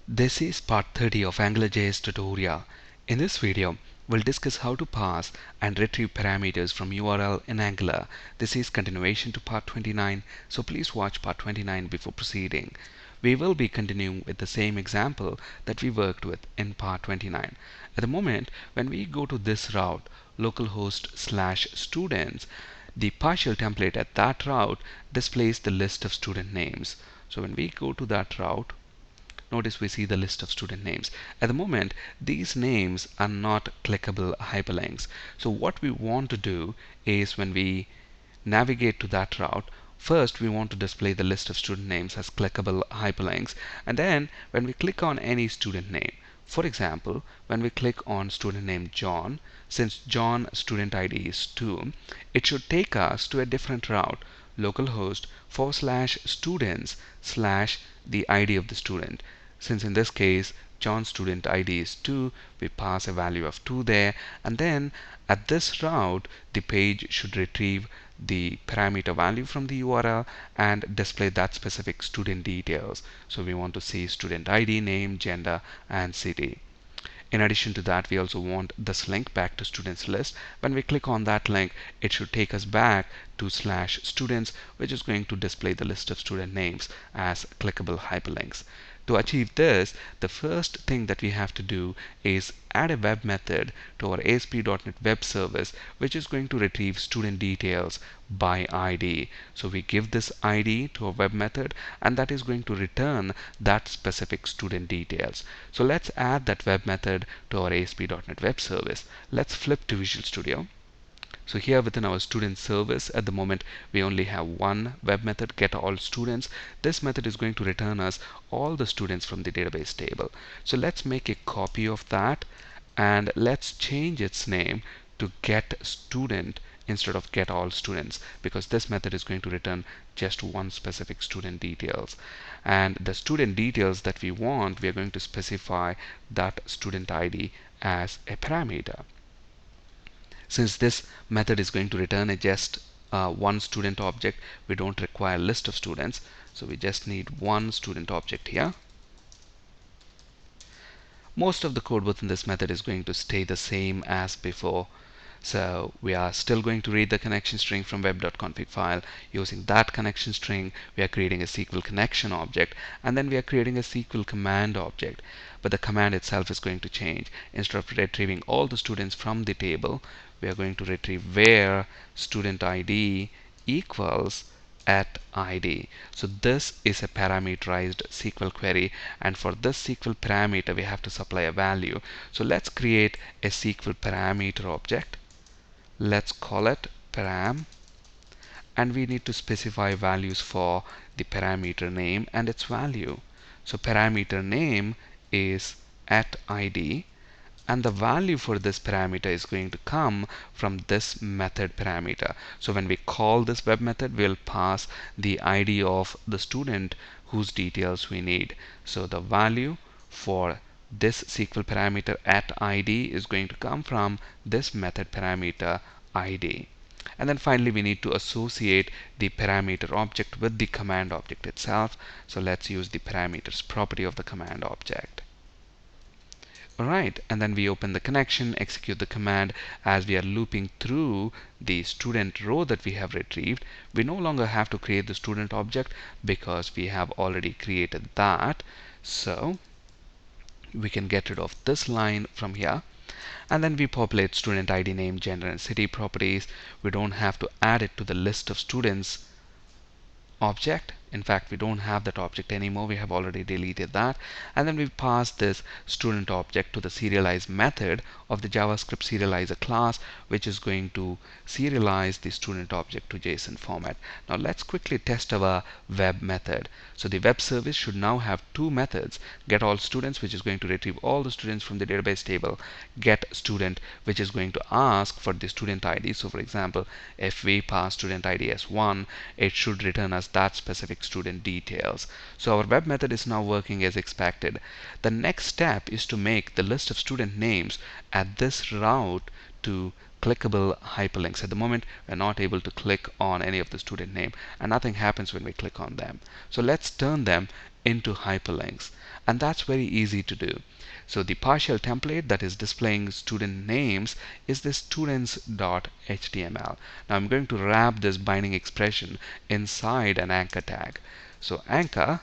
This is part 30 of AngularJS tutorial. In this video, we'll discuss how to pass and retrieve parameters from URL in Angular. This is continuation to part 29, so please watch part 29 before proceeding. We will be continuing with the same example that we worked with in part 29. At the moment, when we go to this route, localhost/students, the partial template at that route displays the list of student names. So when we go to that route, notice we see the list of student names. At the moment, these names are not clickable hyperlinks. So what we want to do is when we navigate to that route, first we want to display the list of student names as clickable hyperlinks. And then when we click on any student name, for example, when we click on student name John, since John student ID is 2, it should take us to a different route, localhost/students/ the ID of the student. Since in this case John's student ID is 2, we pass a value of 2 there, and then at this route the page should retrieve the parameter value from the URL and display that specific student details. So we want to see student ID, name, gender, and city. In addition to that, we also want this link back to students list. When we click on that link, it should take us back to /students, which is going to display the list of student names as clickable hyperlinks. To achieve this, the first thing that we have to do is add a web method to our ASP.NET Web Service, which is going to retrieve student details by ID. So we give this ID to a web method, and that is going to return that specific student details. So let's add that web method to our ASP.NET Web Service. Let's flip to Visual Studio. So here within our student service, at the moment we only have one web method, get all students. This method is going to return us all the students from the database table. So let's make a copy of that and let's change its name to get student instead of get all students, because this method is going to return just one specific student details. And the student details that we want, we are going to specify that student ID as a parameter. Since this method is going to return a just one student object, we don't require a list of students, so we just need one student object here. Most of the code within this method is going to stay the same as before. So we are still going to read the connection string from web.config file. Using that connection string, we are creating a SQL connection object, and then we are creating a SQL command object. But the command itself is going to change. Instead of retrieving all the students from the table, we are going to retrieve where student ID equals at ID. So this is a parameterized SQL query, and for this SQL parameter we have to supply a value. So let's create a SQL parameter object. Let's call it param, and we need to specify values for the parameter name and its value. So parameter name is at ID, and the value for this parameter is going to come from this method parameter. So when we call this web method, we'll pass the ID of the student whose details we need. So the value for this SQL parameter at ID is going to come from this method parameter ID. And then finally we need to associate the parameter object with the command object itself. So let's use the parameters property of the command object. Alright, and then we open the connection, execute the command. As we are looping through the student row that we have retrieved, we no longer have to create the student object because we have already created that. So we can get rid of this line from here. And then we populate student ID, name, gender, and city properties. We don't have to add it to the list of students object. In fact, we don't have that object anymore. We have already deleted that. And then we pass this student object to the serialize method of the JavaScript serializer class, which is going to serialize the student object to JSON format. Now let's quickly test our web method. So the web service should now have two methods: get all students, which is going to retrieve all the students from the database table; get student, which is going to ask for the student ID. So for example, if we pass student ID as 1, it should return us that specific student details. So our web method is now working as expected. The next step is to make the list of student names at this route to clickable hyperlinks. At the moment, we're not able to click on any of the student name, and nothing happens when we click on them. So let's turn them into hyperlinks. and that's very easy to do. So the partial template that is displaying student names is the students.html. Now I'm going to wrap this binding expression inside an anchor tag. So anchor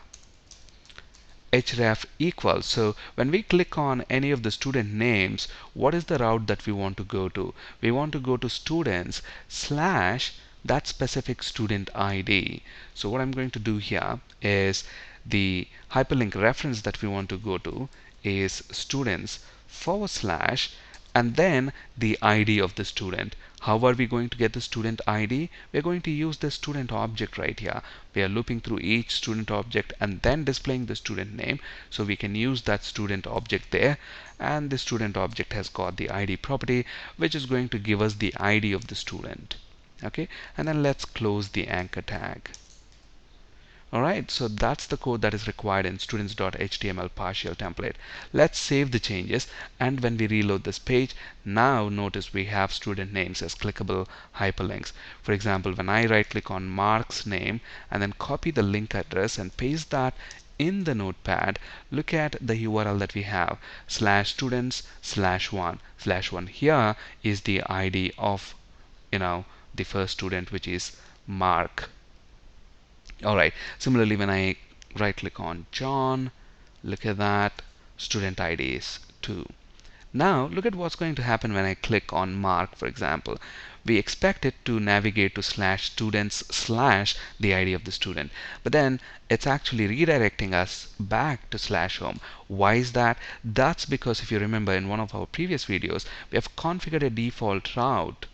href equals. So when we click on any of the student names, what is the route that we want to go to? We want to go to students slash that specific student ID. So what I'm going to do here is the hyperlink reference that we want to go to is students forward slash and then the ID of the student. How are we going to get the student ID? We're going to use the student object right here. We are looping through each student object and then displaying the student name. So we can use that student object there, and the student object has got the ID property, which is going to give us the ID of the student. Okay, and then let's close the anchor tag. Alright, so that's the code that is required in students.html partial template. Let's save the changes, and when we reload this page, now notice we have student names as clickable hyperlinks. For example, when I right click on Mark's name and then copy the link address and paste that in the notepad, look at the URL that we have, /students/1/1. Here is the ID of the first student, which is Mark. Alright, similarly when I right click on John, look at that, student ID is 2. Now look at what's going to happen when I click on Mark, for example. We expect it to navigate to /students/ the ID of the student, but then it's actually redirecting us back to /home. Why is that? That's because if you remember in one of our previous videos, we have configured a default route,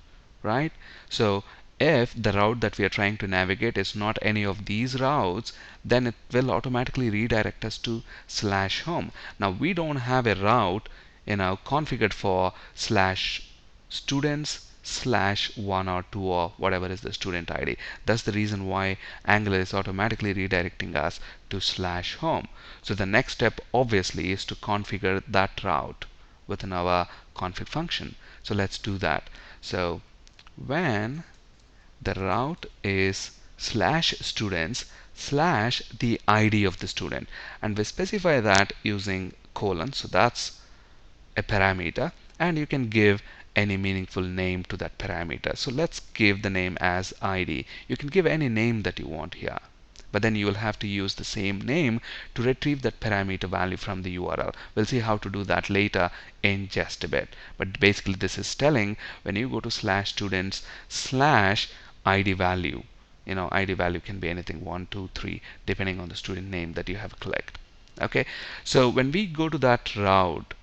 right? So if the route that we are trying to navigate is not any of these routes, then it will automatically redirect us to /home. Now we don't have a route configured for /students/1 or 2 or whatever is the student ID. That's the reason why Angular is automatically redirecting us to /home. So the next step obviously is to configure that route within our config function. So let's do that. So when the route is /students/ the ID of the student, and we specify that using colon, so that's a parameter, and you can give any meaningful name to that parameter. So let's give the name as ID. You can give any name that you want here, but then you will have to use the same name to retrieve that parameter value from the URL. We'll see how to do that later in just a bit, but basically this is telling when you go to /students/ID value, ID value can be anything 1, 2, 3 depending on the student name that you have clicked. Okay, so when we go to that route,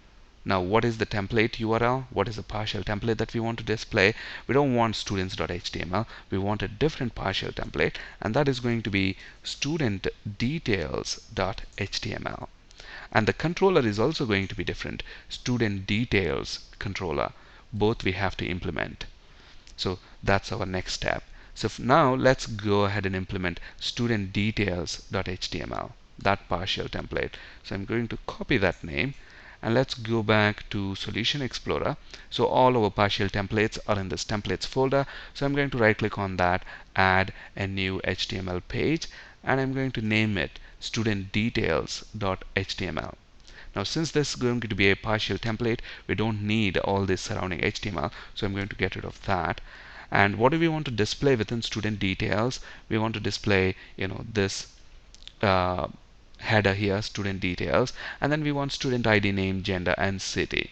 now what is the template URL? What is the partial template that we want to display? We don't want students.html. We want a different partial template, and that is going to be studentdetails.html. And the controller is also going to be different, student details controller. Both we have to implement. So that's our next step. So now let's go ahead and implement studentdetails.html, that partial template. So I'm going to copy that name, and let's go back to Solution Explorer. So all our partial templates are in this templates folder. So I'm going to right click on that, add a new HTML page, and I'm going to name it studentdetails.html. Now since this is going to be a partial template, we don't need all this surrounding HTML, so I'm going to get rid of that. And what do we want to display within student details? We want to display this header here, student details, and then we want student ID, name, gender, and city.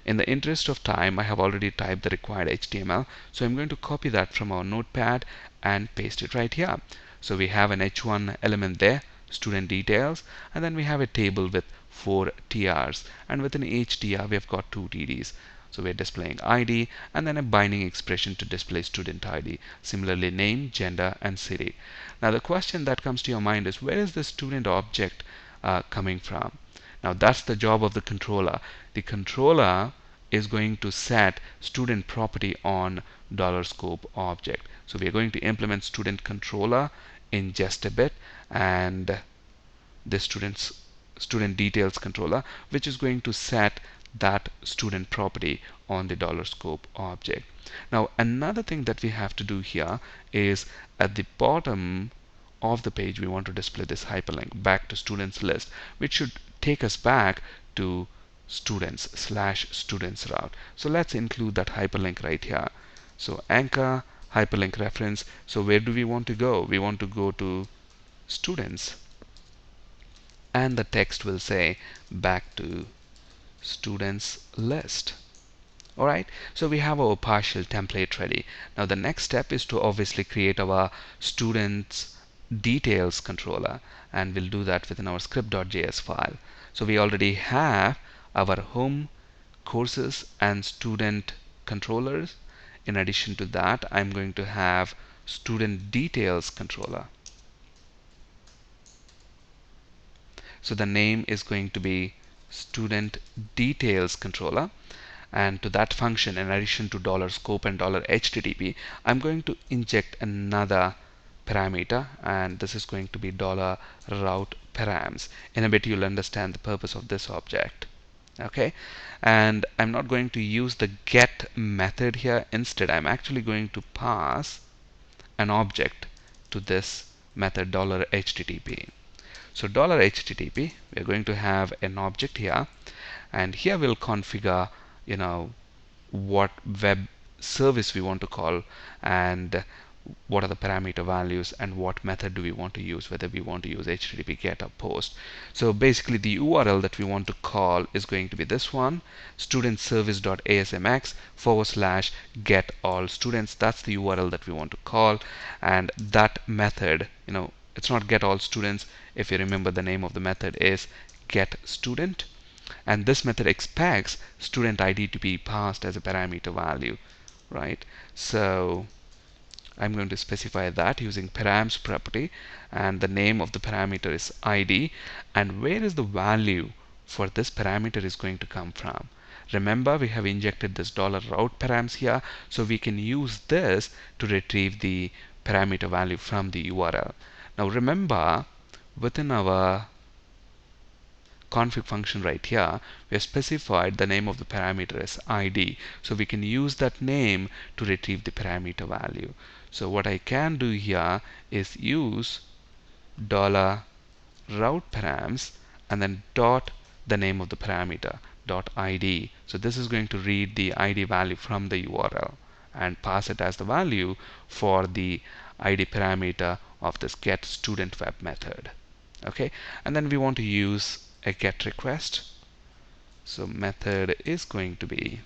In the interest of time, I have already typed the required HTML, so I'm going to copy that from our notepad and paste it right here. So we have an h1 element there, student details, and then we have a table with 4 TRs, and within each TR we have got 2 TDs. So we're displaying ID and then a binding expression to display student ID. Similarly, name, gender, and city. Now the question that comes to your mind is, where is the student object coming from? Now that's the job of the controller. The controller is going to set student property on $scope object. So we are going to implement student controller in just a bit, and the student details controller, which is going to set that student property on the $scope object. Now another thing that we have to do here is at the bottom of the page we want to display this hyperlink back to students list, which should take us back to students slash students route. So let's include that hyperlink right here. So anchor hyperlink reference. So where do we want to go? We want to go to students, and the text will say back to students list. Alright, so we have our partial template ready. Now the next step is to obviously create our students details controller, and we'll do that within our script.js file. So we already have our home, courses, and student controllers. In addition to that, I'm going to have student details controller. So the name is going to be student details controller, and to that function, in addition to $scope and $http, I'm going to inject another parameter, and this is going to be $routeparams. In a bit you'll understand the purpose of this object. Okay, and I'm not going to use the get method here. Instead, I'm actually going to pass an object to this method $http. So $http, we're going to have an object here, and here we'll configure, what web service we want to call, and what are the parameter values, and what method do we want to use, whether we want to use HTTP GET or POST. So basically the URL that we want to call is going to be this one, studentservice.asmx/get all students. That's the URL that we want to call, and that method, it's not get all students. If you remember, the name of the method is get student, and this method expects student ID to be passed as a parameter value, right? So I'm going to specify that using params property, and the name of the parameter is ID, and where is the value for this parameter is going to come from. Remember, we have injected this $routeparams here, so we can use this to retrieve the parameter value from the URL. Now remember, within our config function right here, we have specified the name of the parameter as ID, so we can use that name to retrieve the parameter value. So what I can do here is use $routeparams and then dot the name of the parameter dot ID. So this is going to read the ID value from the URL and pass it as the value for the ID parameter of this get student web method. Okay, and then we want to use a get request. So method is going to be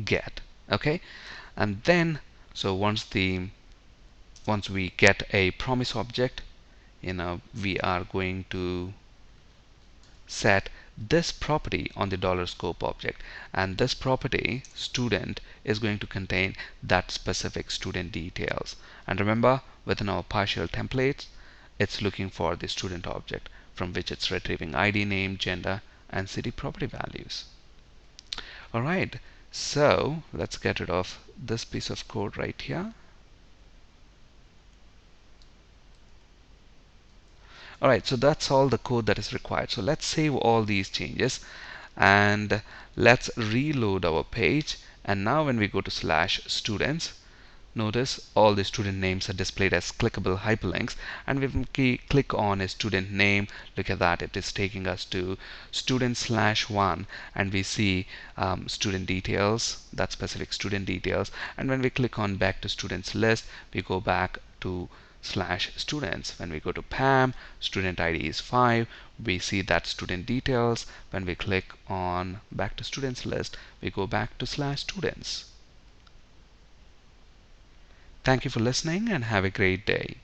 get. Okay, and then so once we get a promise object, we are going to set this property on the $scope object, and this property student is going to contain that specific student details. And remember, within our partial templates, it's looking for the student object from which it's retrieving ID, name, gender, and city property values. Alright, so let's get rid of this piece of code right here. Alright, so that's all the code that is required. So let's save all these changes and let's reload our page. And now when we go to /students, notice all the student names are displayed as clickable hyperlinks, and when we click on a student name, look at that, it is taking us to student/1, and we see student details, that specific student details. And when we click on back to students list, we go back to /students. When we go to PAM, student ID is 5, we see that student details. When we click on back to students list, we go back to /students. Thank you for listening and have a great day.